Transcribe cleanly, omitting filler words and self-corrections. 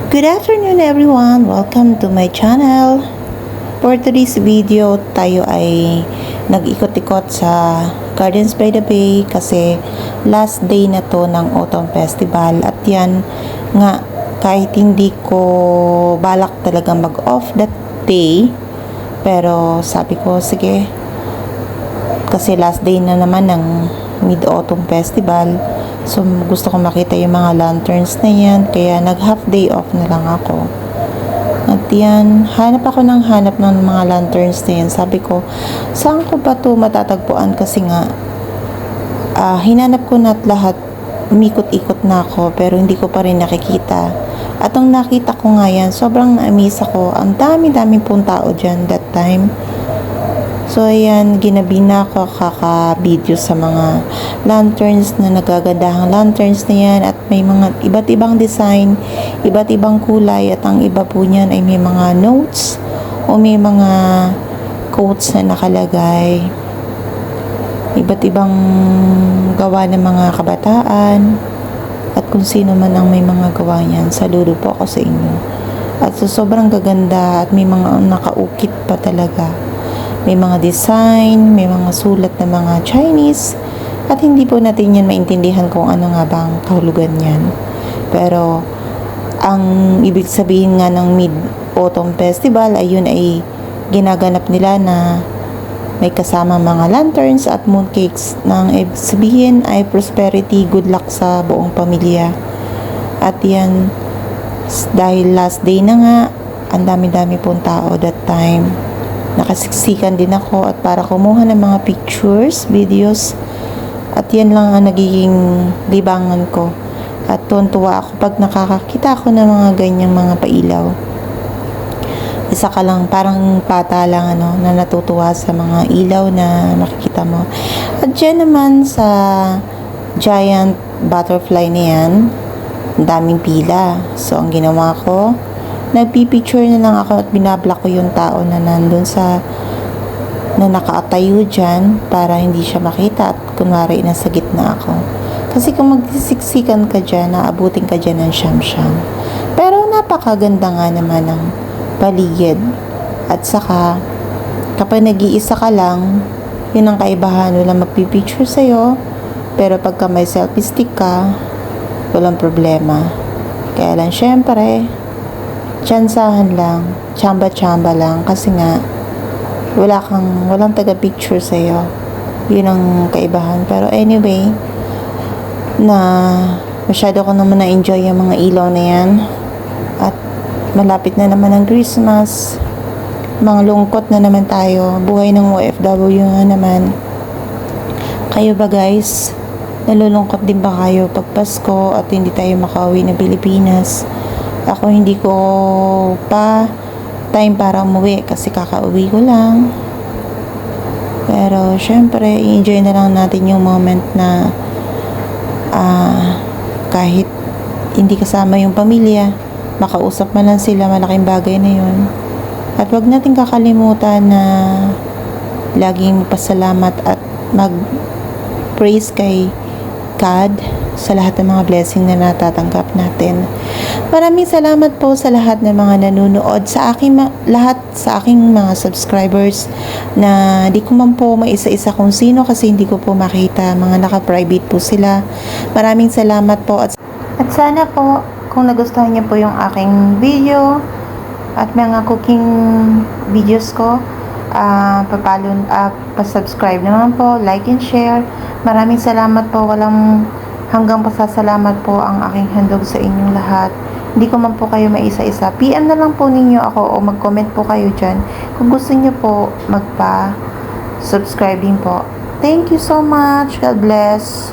Good afternoon everyone! Welcome to my channel. For today's video, tayo ay nag-ikot-ikot sa Gardens by the Bay kasi last day na to ng Autumn Festival at yan nga kahit hindi ko balak talaga mag-off that day, pero sabi ko sige kasi last day na naman ng Mid-Autumn Festival. So, gusto ko makita yung mga lanterns na yan. Kaya, nag-half day off na lang ako. At yan, hanap ako ng mga lanterns na yan. Sabi ko, saan ko ba ito matatagpuan? Kasi nga, hinanap ko na lahat. Umikot-ikot na ako. Pero hindi ko pa rin nakikita. At ang nakita ko nga yan, sobrang na-amaze ako. Ang dami-dami pong tao dyan that time. So, ayan, ginabi na ako kaka-video sa mga lanterns na nagagandahang lanterns na yan at may mga iba't ibang design, iba't ibang kulay at ang iba po niyan ay may mga notes o may mga quotes na nakalagay. Iba't ibang gawa ng mga kabataan at kung sino man ang may mga gawa niyan. Saludo po ako sa inyo. At so, sobrang gaganda at may mga nakaukit pa talaga. May mga design, may mga sulat na mga Chinese at hindi po natin yan maintindihan kung ano nga bang kahulugan yan. Pero ang ibig sabihin nga ng Mid-Autumn Festival ay yun ay ginaganap nila na may kasama mga lanterns at mooncakes na ang ibig sabihin ay prosperity, good luck sa buong pamilya. At yan, dahil last day na nga, ang dami-dami pong tao that time. Nakasiksikan din ako at para kumuha ng mga pictures, videos at yan lang ang nagiging libangan ko at tuwa ako pag nakakakita ako ng mga ganyang mga pailaw. Isa ka lang parang pata lang na natutuwa sa mga ilaw na makikita mo. At dyan naman sa giant butterfly na yan, ang daming pila. So ang ginawa ko, nagpipicture na lang ako at binablock ko yung tao na nandun na nakaatayo dyan para hindi siya makita at kunwari nasa gitna ako. Kasi kung magsisiksikan ka dyan, naabutin ka dyan ng siyam-siyam. Pero napakaganda nga naman ng paligid. At saka, kapag nag-iisa ka lang, yun ang kaibahan. Walang magpipicture sa'yo. Pero pagka may selfie stick ka, walang problema. Kaya lang syempre, tsansahan lang, tsamba-tsamba lang kasi nga walang taga-picture sa'yo. Yun ang kaibahan. Pero anyway, na masyado ko naman na-enjoy yung mga ilaw na yan. At malapit na naman ang Christmas. Mga lungkot na naman tayo. Buhay ng OFW nga naman. Kayo ba guys? Nalulungkot din ba kayo pag Pasko at hindi tayo makauwi na Pilipinas? Ako hindi ko pa time para umuwi kasi kakauwi ko lang. Pero syempre, i-enjoy na lang natin yung moment na kahit hindi kasama yung pamilya, makausap man lang sila, malaking bagay na yun. At wag natin kakalimutan na laging pasalamat at mag-praise kay God sa lahat ng mga blessing na natatanggap natin. Maraming salamat po sa lahat ng mga nanonood sa aking mga subscribers na di ko man po maisa-isa kung sino kasi hindi ko po makita, mga naka-private po sila. Maraming salamat po at sana po kung nagustuhan niyo po yung aking video at mga cooking videos ko, pa-subscribe naman po, like and share. Maraming salamat po, walang hanggang pasasalamat po ang aking handog sa inyong lahat. Hindi ko man po kayo maisa-isa. PM na lang po ninyo ako o mag-comment po kayo dyan kung gusto niyo po magpa-subscribe din po. Thank you so much. God bless.